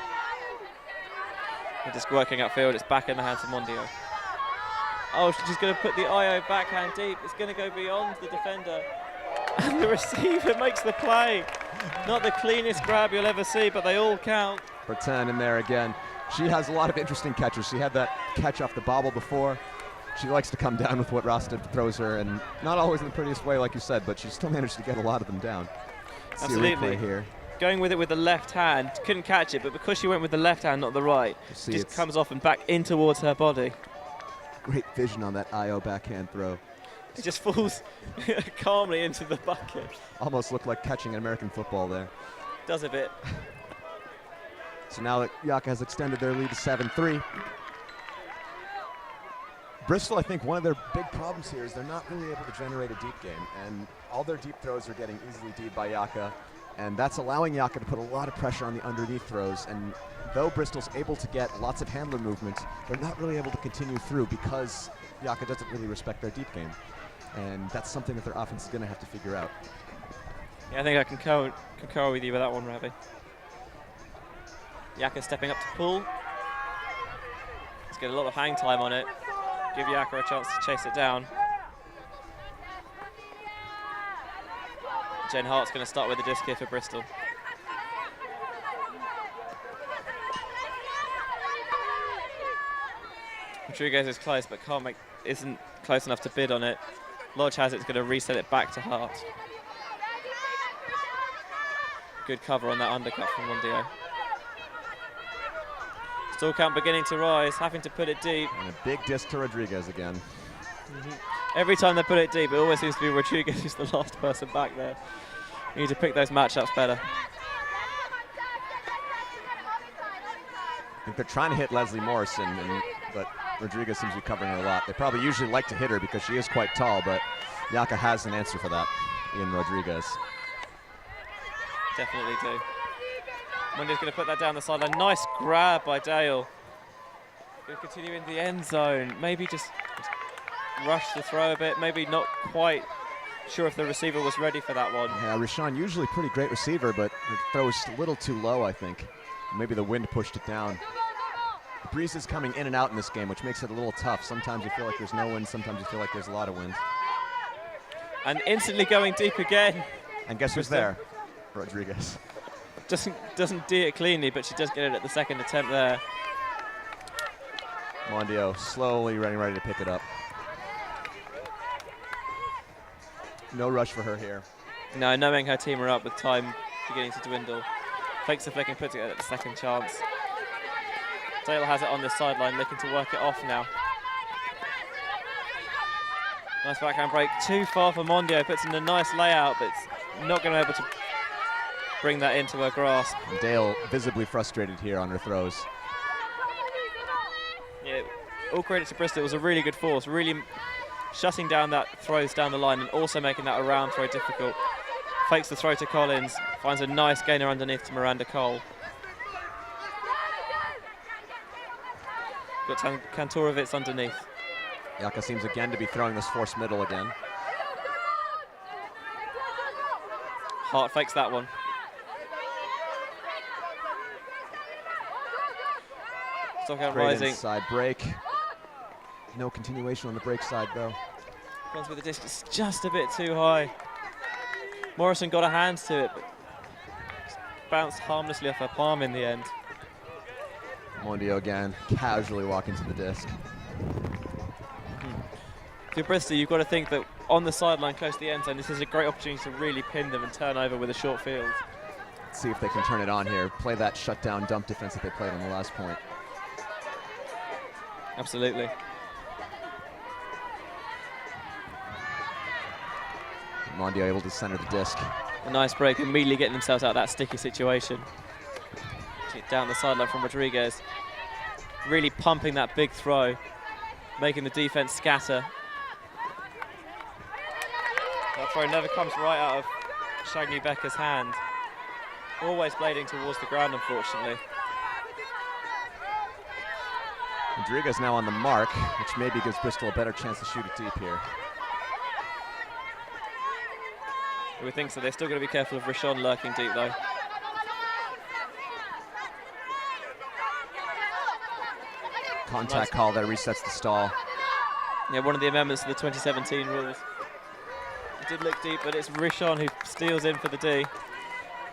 Speaker 1: They're just working upfield. It's back in the hands of Mondio. Oh, she's going to put the IO backhand deep. It's going to go beyond the defender. And the receiver makes the play. Not the cleanest grab you'll ever see, but they all count.
Speaker 2: Bertin in there again. She has a lot of interesting catches. She had that catch off the bobble before. She likes to come down with what Rostad throws her, and not always in the prettiest way, like you said, but she still managed to get a lot of them down.
Speaker 1: Absolutely.
Speaker 2: See a replay here.
Speaker 1: Going with it with the left hand, couldn't catch it, but because she went with the left hand, not the right, it just comes off and back in towards her body.
Speaker 2: Great vision on that IO backhand throw.
Speaker 1: It just falls calmly into the bucket.
Speaker 2: Almost looked like catching an American football there.
Speaker 1: Does a bit.
Speaker 2: So now that Yaka has extended their lead to 7-3. Bristol, I think one of their big problems here is they're not really able to generate a deep game, and all their deep throws are getting easily D'd by Yaka, and that's allowing Yaka to put a lot of pressure on the underneath throws. And though Bristol's able to get lots of handler movement, they're not really able to continue through because Yaka doesn't really respect their deep game, and that's something that their offense is going to have to figure out.
Speaker 1: Yeah, I think I can concur with you with that one, Ravi. Yaka stepping up to pull. Let's get a lot of hang time on it. Give Yaka a chance to chase it down. Jen Hart's going to start with the disc here for Bristol. Rodriguez is close, but isn't close enough to bid on it. Lodge has it, it's going to reset it back to Hart. Good cover on that undercut from Mondio. Still count beginning to rise, having to put it deep.
Speaker 2: And a big disc to Rodriguez again.
Speaker 1: Every time they put it deep, it always seems to be Rodriguez who's the last person back there. You need to pick those matchups better.
Speaker 2: I think they're trying to hit Leslie Morrison, but Rodriguez seems to be covering her a lot. They probably usually like to hit her because she is quite tall, but Yaka has an answer for that in Rodriguez.
Speaker 1: Definitely do. Mondio's going to put that down the sideline. Nice grab by Dale. Going to continue in the end zone. Maybe just rush the throw a bit. Maybe not quite sure if the receiver was ready for that one.
Speaker 2: Yeah, Rashawn, usually pretty great receiver, but the throw is a little too low, I think. Maybe the wind pushed it down. The breeze is coming in and out in this game, which makes it a little tough. Sometimes you feel like there's no wind, sometimes you feel like there's a lot of wind.
Speaker 1: And instantly going deep again.
Speaker 2: And guess who's there? Rodriguez.
Speaker 1: Doesn't do it cleanly, but she does get it at the second attempt there.
Speaker 2: Mondio slowly getting ready to pick it up. No rush for her here.
Speaker 1: No, knowing her team are up with time beginning to dwindle. Fakes the flick and puts it at the second chance. Dale has it on the sideline, looking to work it off now. Nice backhand break, too far for Mondio. Puts in a nice layout, but it's not going to be able to bring that into her grasp.
Speaker 2: Dale visibly frustrated here on her throws.
Speaker 1: Yeah, all credit to Bristol. It was a really good force, really shutting down that throws down the line and also making that around throw difficult. Fakes the throw to Collins, finds a nice gainer underneath to Miranda Cole. Got Kantorovitz underneath.
Speaker 2: Yaka seems again to be throwing this forced middle again.
Speaker 1: Hart fakes that one. Stockout rising.
Speaker 2: Side break. No continuation on the break side though.
Speaker 1: Runs with the disc, it's just a bit too high. Morrison got her hands to it, but bounced harmlessly off her palm in the end.
Speaker 2: Mondio again, casually walking to the disc.
Speaker 1: To Bristol, you've got to think that on the sideline close to the end zone, this is a great opportunity to really pin them and turn over with a short field.
Speaker 2: Let's see if they can turn it on here. Play that shutdown dump defense that they played on the last point.
Speaker 1: Absolutely.
Speaker 2: Mondio able to center the disc.
Speaker 1: A nice break, immediately getting themselves out of that sticky situation. Down the sideline from Rodriguez. Really pumping that big throw, making the defense scatter. That throw never comes right out of Shaggy Becker's hand. Always blading towards the ground, unfortunately.
Speaker 2: Rodriguez now on the mark, which maybe gives Bristol a better chance to shoot it deep here.
Speaker 1: You would think so. They're still going to be careful of Rashawn lurking deep, though.
Speaker 2: Contact call that resets the stall.
Speaker 1: Yeah, one of the amendments to the 2017 rules. It did look deep, but it's Rashawn who steals in for the D.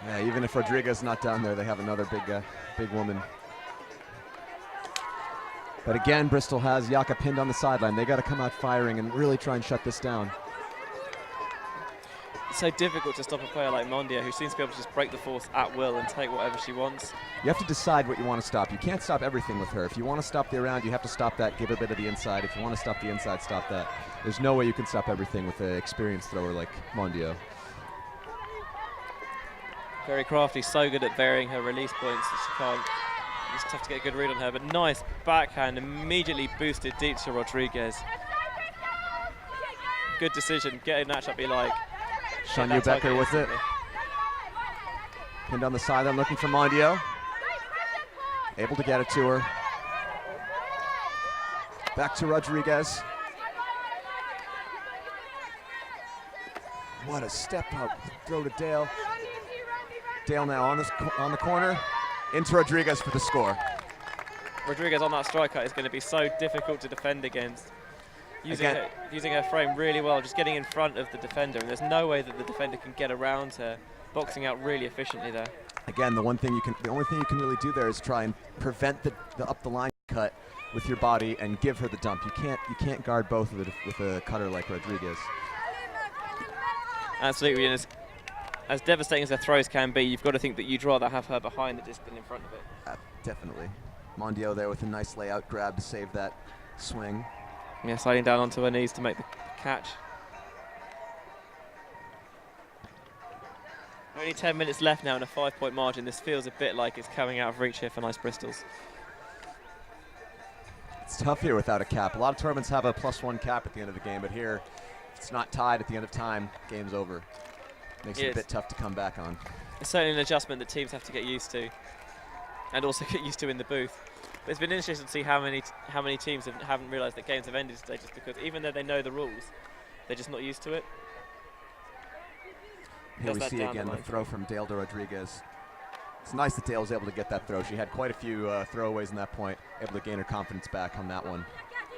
Speaker 2: Yeah, even if Rodriguez not down there, they have another big woman. But again, Bristol has Yaka pinned on the sideline. They got to come out firing and really try and shut this down.
Speaker 1: It's so difficult to stop a player like Mondio, who seems to be able to just break the force at will and take whatever she wants.
Speaker 2: You have to decide what you want to stop. You can't stop everything with her. If you want to stop the around, you have to stop that, give a bit of the inside. If you want to stop the inside, stop that. There's no way you can stop everything with an experienced thrower like Mondio.
Speaker 1: Very crafty, so good at varying her release points that she can't. It's tough to get a good read on her, but nice backhand, immediately boosted deep to Rodriguez. Good decision, get a matchup you like.
Speaker 2: Shania Becker with it. Pinned on the sideline, looking for Mondio. Able to get it to her. Back to Rodriguez. What a step up throw to Dale. Dale now on the corner. Into Rodriguez for the score.
Speaker 1: Rodriguez on that strike cut is going to be so difficult to defend against. Using her frame really well, just getting in front of the defender, and there's no way that the defender can get around her, boxing out really efficiently there.
Speaker 2: Again, the only thing you can really do there is try and prevent the up the line cut with your body and give her the dump. You can't guard both of it with a cutter like Rodriguez.
Speaker 1: Absolutely, and as devastating as their throws can be, you've got to think that you'd rather have her behind the disc than in front of it.
Speaker 2: Definitely. Mondio there with a nice layout grab to save that swing.
Speaker 1: Yeah, sliding down onto her knees to make the catch. Only 10 minutes left now in a 5-point margin. This feels a bit like it's coming out of reach here for nice Bristols.
Speaker 2: It's tough here without a cap. A lot of tournaments have a +1 cap at the end of the game, but here, if it's not tied at the end of time, game's over. Makes it a bit tough to come back on.
Speaker 1: It's certainly an adjustment that teams have to get used to, and also get used to in the booth. But it's been interesting to see how many teams haven't realised that games have ended today, just because even though they know the rules, they're just not used to it.
Speaker 2: Here we see again the throw from Dale de Rodriguez. It's nice that Dale was able to get that throw. She had quite a few throwaways in that point, able to gain her confidence back on that one.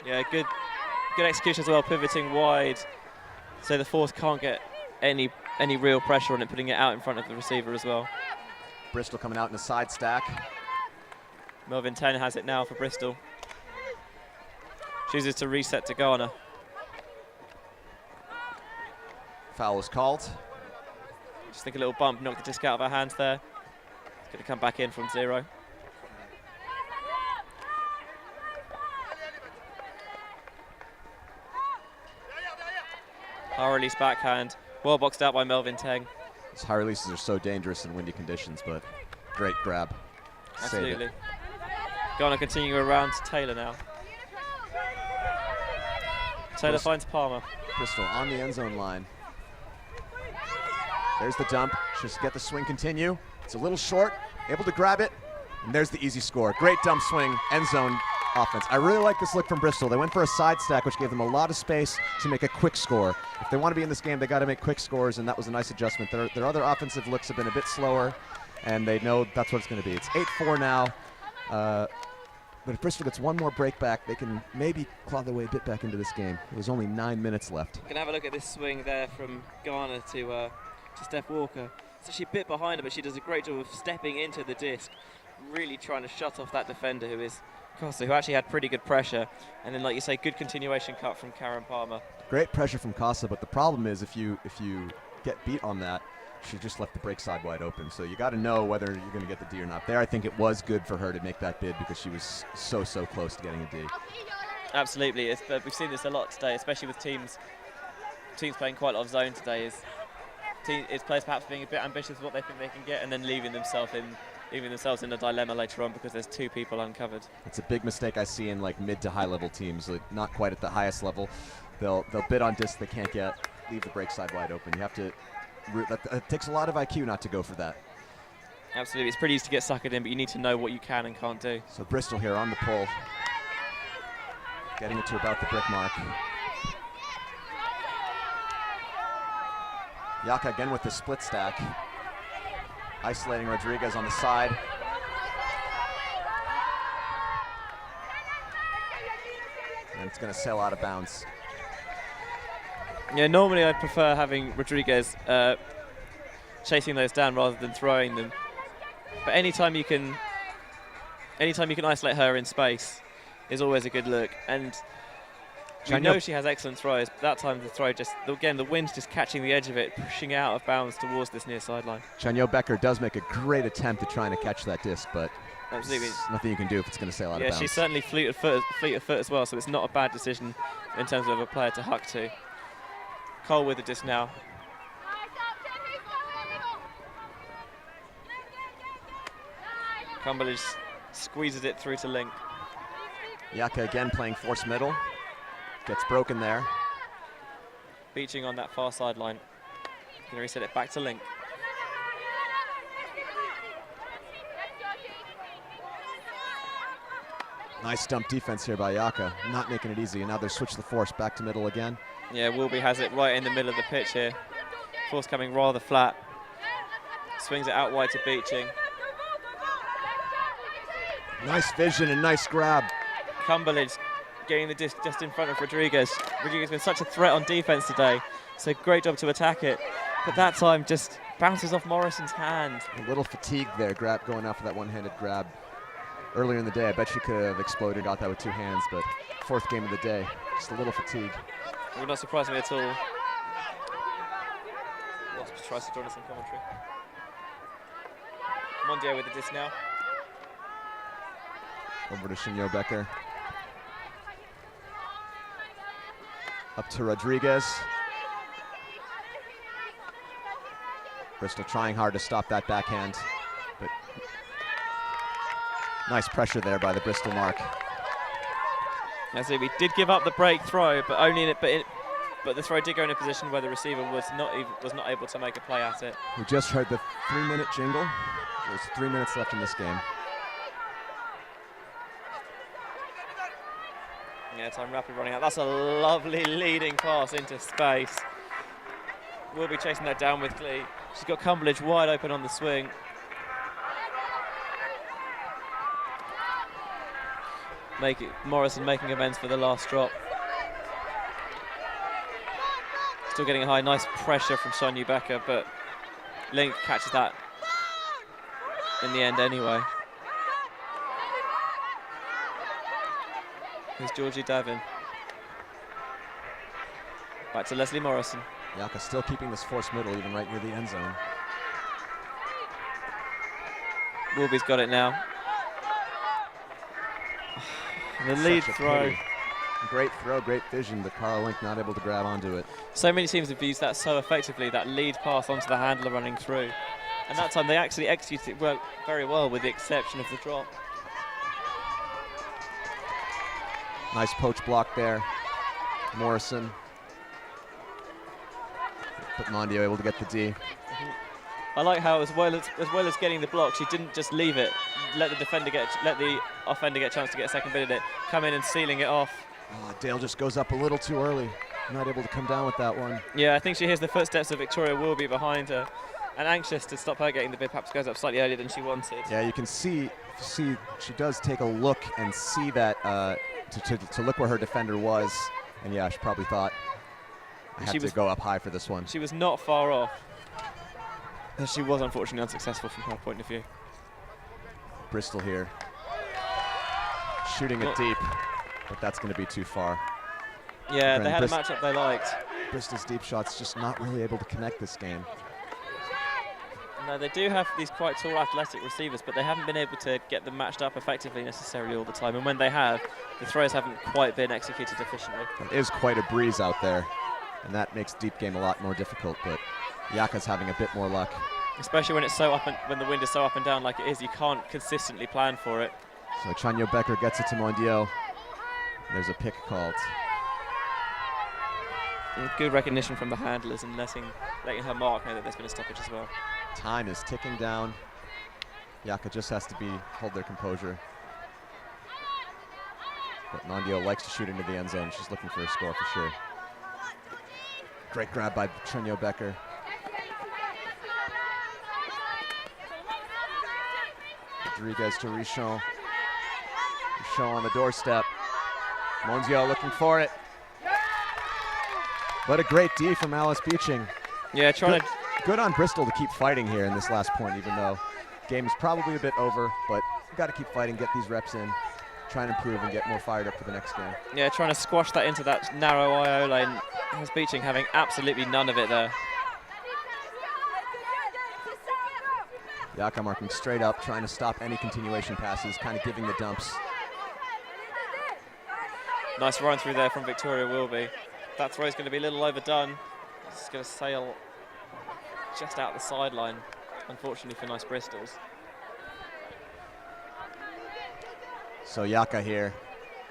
Speaker 1: Yeah, good execution as well, pivoting wide, so the force can't get any real pressure on it, putting it out in front of the receiver as well.
Speaker 2: Bristol coming out in a side stack.
Speaker 1: Melvin Teng has it now for Bristol. Chooses to reset to Ghana.
Speaker 2: Foul was called.
Speaker 1: Just think a little bump, knocked the disc out of her hands there. It's going to come back in from 0. High release backhand, well boxed out by Melvin Teng.
Speaker 2: These high releases are so dangerous in windy conditions, but great grab.
Speaker 1: Absolutely. Ghana continuing around to Taylor now. Taylor finds Palmer.
Speaker 2: Bristol on the end zone line. There's the dump. Just get the swing continue. It's a little short, able to grab it, and there's the easy score. Great dump swing, end zone offense. I really like this look from Bristol. They went for a side stack, which gave them a lot of space to make a quick score. If they want to be in this game, they got to make quick scores, and that was a nice adjustment. Their other offensive looks have been a bit slower, and they know that's what it's going to be. It's 8-4 now, but if Bristol gets one more break back, they can maybe claw their way a bit back into this game. There's only 9 minutes left.
Speaker 1: We're going to have a look at this swing there from Ghana to Steph Walker. So she's a bit behind her, but she does a great job of stepping into the disc, really trying to shut off that defender who is Costa, who actually had pretty good pressure. And then, like you say, good continuation cut from Karen Palmer.
Speaker 2: Great pressure from Costa, but the problem is if you get beat on that, she just left the break side wide open. So you got to know whether you're going to get the D or not. There, I think it was good for her to make that bid because she was so close to getting a D.
Speaker 1: Absolutely. We've seen this a lot today, especially with teams playing quite a lot of zone today. Is players perhaps being a bit ambitious with what they think they can get and then leaving themselves in a dilemma later on because there's 2 people uncovered. It's
Speaker 2: a big mistake I see in like mid to high level teams, like not quite at the highest level. They'll bid on discs they can't get, leave the break side wide open. You have to. It takes a lot of IQ not to go for that.
Speaker 1: Absolutely, it's pretty easy to get suckered in, but you need to know what you can and can't do.
Speaker 2: So Bristol here on the pull, getting it to about the brick mark. Yaka again with the split stack, isolating Rodriguez on the side. And it's going to sail out of bounds.
Speaker 1: Yeah, normally I'd prefer having Rodriguez chasing those down rather than throwing them. But anytime you can isolate her in space is always a good look. And we know she has excellent throws, but that time the throw the wind's just catching the edge of it, pushing out of bounds towards this near sideline.
Speaker 2: Chanyo Becker does make a great attempt at trying to catch that disc, but
Speaker 1: absolutely
Speaker 2: there's nothing you can do if it's going to sail out of bounds.
Speaker 1: Yeah, she's certainly fleet of foot as well, so it's not a bad decision in terms of a player to huck to. Cole with the disc now. Cumberledge squeezes it through to Link.
Speaker 2: Yaka again playing force middle. Gets broken there.
Speaker 1: Beaching on that far sideline. Going to reset it back to Link.
Speaker 2: Nice stump defense here by Yaka, not making it easy. And now they switch the force back to middle again.
Speaker 1: Yeah, Wilby has it right in the middle of the pitch here. Force coming rather flat. Swings it out wide to Beaching.
Speaker 2: Nice vision and nice grab.
Speaker 1: Cumberledge getting the disc just in front of Rodriguez. Rodriguez has been such a threat on defense today, so great job to attack it. But that time just bounces off Morrison's hand.
Speaker 2: A little fatigue there, going out for that one-handed grab. Earlier in the day, I bet she could have exploded, got that with 2 hands, but 4th game of the day, just a little fatigue.
Speaker 1: It would not surprise me at all. Wasp tries to join us in commentary. Mondio with the disc now.
Speaker 2: Over to Shinyo Becker. Up to Rodriguez. Bristol trying hard to stop that backhand, but nice pressure there by the Bristol mark.
Speaker 1: As we did give up the break throw, but only in it, but the throw did go in a position where the receiver was not able to make a play at it.
Speaker 2: We just heard the 3-minute jingle. There's 3 minutes left in this game.
Speaker 1: Yeah, time rapidly running out. That's a lovely leading pass into space. We'll be chasing that down with glee. She's got Cumberledge wide open on the swing. Morrison making amends for the last drop. Still getting a high, nice pressure from Sonia Becker, but Link catches that in the end anyway. Here's Georgie Davin. Back to Leslie Morrison.
Speaker 2: Yaka still keeping this forced middle even right near the end zone.
Speaker 1: Wolby's got it now. The lead throw.
Speaker 2: Great throw, great vision, but Carl Link not able to grab onto it.
Speaker 1: So many teams have used that so effectively, that lead pass onto the handler running through. And that time they actually executed it very well, with the exception of the drop.
Speaker 2: Nice poach block there. Morrison. But Mondio able to get the D.
Speaker 1: I like how, as well as getting the block, she didn't just leave it, let the offender get a chance to get a second bit at it, come in and sealing it off.
Speaker 2: Oh, Dale just goes up a little too early. Not able to come down with that one.
Speaker 1: Yeah, I think she hears the footsteps of Victoria Wilby behind her, and anxious to stop her getting the bid, perhaps goes up slightly earlier than she wanted.
Speaker 2: Yeah, you can see she does take a look and see that to look where her defender was, and yeah, she probably thought I have to go up high for this one.
Speaker 1: She was not far off. She was unfortunately unsuccessful from her point of view.
Speaker 2: Bristol here, shooting it deep, but that's going to be too far.
Speaker 1: Yeah, they had a matchup they liked.
Speaker 2: Bristol's deep shots just not really able to connect this game.
Speaker 1: No, they do have these quite tall athletic receivers, but they haven't been able to get them matched up effectively necessarily all the time. And when they have, the throws haven't quite been executed efficiently.
Speaker 2: It is quite a breeze out there, and that makes deep game a lot more difficult, but Yaka's having a bit more luck.
Speaker 1: Especially when it's when the wind is so up and down like it is, you can't consistently plan for it.
Speaker 2: So Chanyo Becker gets it to Mondio. There's a pick called.
Speaker 1: And good recognition from the handlers and letting her mark know that there's been a stoppage as well.
Speaker 2: Time is ticking down. Yaka just has to hold their composure. But Mondio likes to shoot into the end zone. She's looking for a score for sure. Great grab by Chanyo Becker. Rodriguez to Richon. Richon on the doorstep. Mondio looking for it. What a great D from Alice Beeching.
Speaker 1: Yeah,
Speaker 2: good on Bristol to keep fighting here in this last point, even though game is probably a bit over, but you've got to keep fighting, get these reps in, try and improve and get more fired up for the next game.
Speaker 1: Yeah, trying to squash that into that narrow IO lane. Alice Beeching having absolutely none of it there.
Speaker 2: Yaka marking straight up, trying to stop any continuation passes, kind of giving the dumps.
Speaker 1: Nice run through there from Victoria Wilby. That throw is going to be a little overdone. It's going to sail just out the sideline, unfortunately for nice Bristols.
Speaker 2: So Yaka here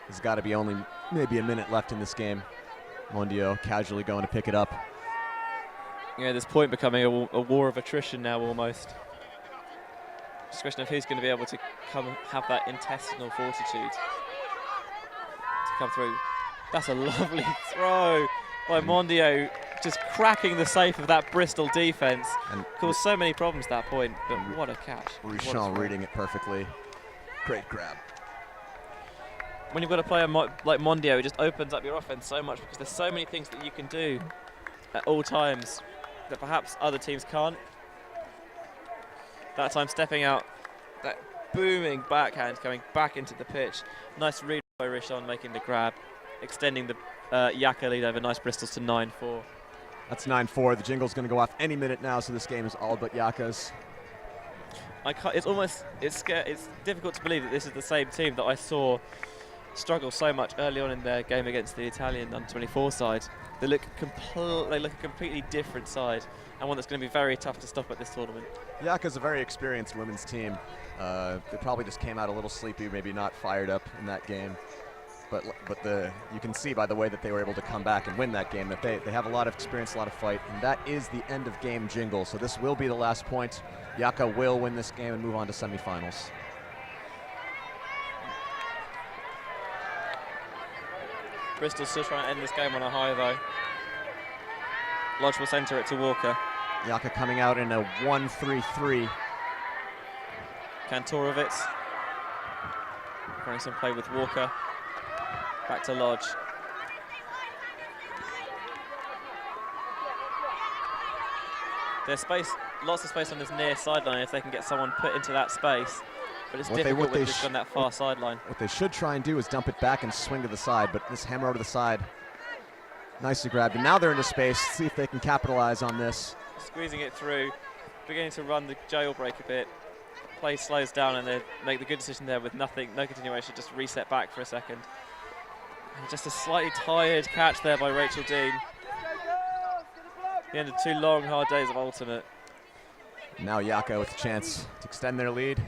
Speaker 2: has got to be only maybe a minute left in this game. Mondio casually going to pick it up.
Speaker 1: Yeah, this point becoming a war of attrition now almost. Just a question of who's going to be able to have that intestinal fortitude to come through. That's a lovely throw by Mondio, just cracking the safe of that Bristol defense. And caused so many problems at that point, but what a catch.
Speaker 2: Richon reading it perfectly. Great grab.
Speaker 1: When you've got a player like Mondio, it just opens up your offense so much because there's so many things that you can do at all times that perhaps other teams can't. That time stepping out, that booming backhand coming back into the pitch. Nice read by Richon making the grab, extending the Yaka lead over nice Bristols to 9-4.
Speaker 2: That's 9-4. The jingle's going to go off any minute now, so this game is all but Yaka's.
Speaker 1: it's difficult to believe that this is the same team that I saw struggle so much early on in their game against the Italian under-24 side. They look a completely different side, and one that's going to be very tough to stop at this tournament.
Speaker 2: Yaka's a very experienced women's team. They probably just came out a little sleepy, maybe not fired up in that game. But you can see by the way that they were able to come back and win that game that they have a lot of experience, a lot of fight, and that is the end of game jingle. So this will be the last point. Yaka will win this game and move on to semifinals.
Speaker 1: Bristol's still trying to end this game on a high though. Lodge will centre it to Walker.
Speaker 2: Yaka coming out in a 1-3-3.
Speaker 1: Kantorovitz running some play with Walker. Back to Lodge. There's space, lots of space on this near sideline if they can get someone put into that space. But it's difficult with this on that far sideline.
Speaker 2: What they should try and do is dump it back and swing to the side, but this hammer over to the side, nicely grabbed. And now they're into space. See if they can capitalize on this.
Speaker 1: Squeezing it through, beginning to run the jailbreak a bit. Play slows down and they make the good decision there with no continuation, just reset back for a second. And just a slightly tired catch there by Rachel Dean. The end of 2 long, hard days of alternate.
Speaker 2: Now Yaka with a chance to extend their lead.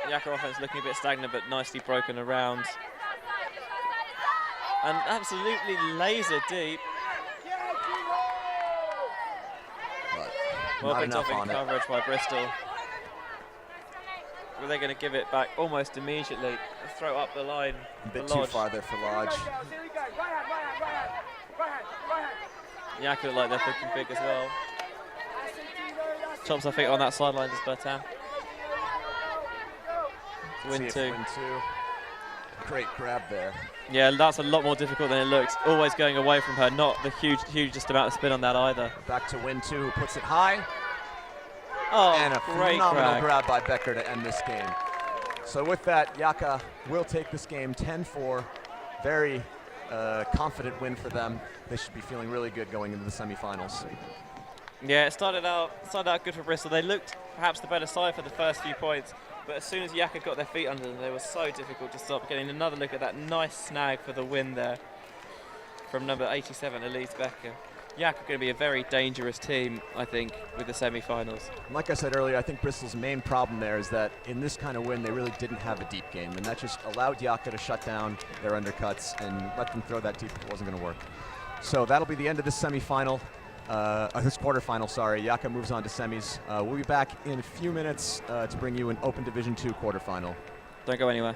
Speaker 1: Yaka offense looking a bit stagnant, but nicely broken around. And absolutely laser deep. Well picked up in coverage by Bristol. But they're going to give it back almost immediately. Throw up the line.
Speaker 2: A bit too far there for Lodge.
Speaker 1: Yaka look like they're thinking big as well. Chops, I think, on that sideline is Bertin. Win 2.
Speaker 2: Great grab there.
Speaker 1: Yeah, that's a lot more difficult than it looked. Always going away from her, not the hugest amount of spin on that either.
Speaker 2: Back to win 2, puts it high.
Speaker 1: Oh,
Speaker 2: and a
Speaker 1: great
Speaker 2: phenomenal grab by Becker to end this game. So with that, Yaka will take this game 10-4. Very confident win for them. They should be feeling really good going into the semifinals.
Speaker 1: Yeah, it started out good for Bristol. They looked perhaps the better side for the first few points, but as soon as Yaka got their feet under them, they were so difficult to stop. Getting another look at that nice snag for the win there from number 87, Elise Becker. Yaka going to be a very dangerous team, I think, with the semi-finals.
Speaker 2: Like I said earlier, I think Bristol's main problem there is that in this kind of win, they really didn't have a deep game, and that just allowed Yaka to shut down their undercuts and let them throw that deep if it wasn't going to work. So that'll be the end of this semi-final. This quarterfinal, sorry. Yaka moves on to semis. We'll be back in a few minutes to bring you an Open Division 2 quarterfinal.
Speaker 1: Don't go anywhere.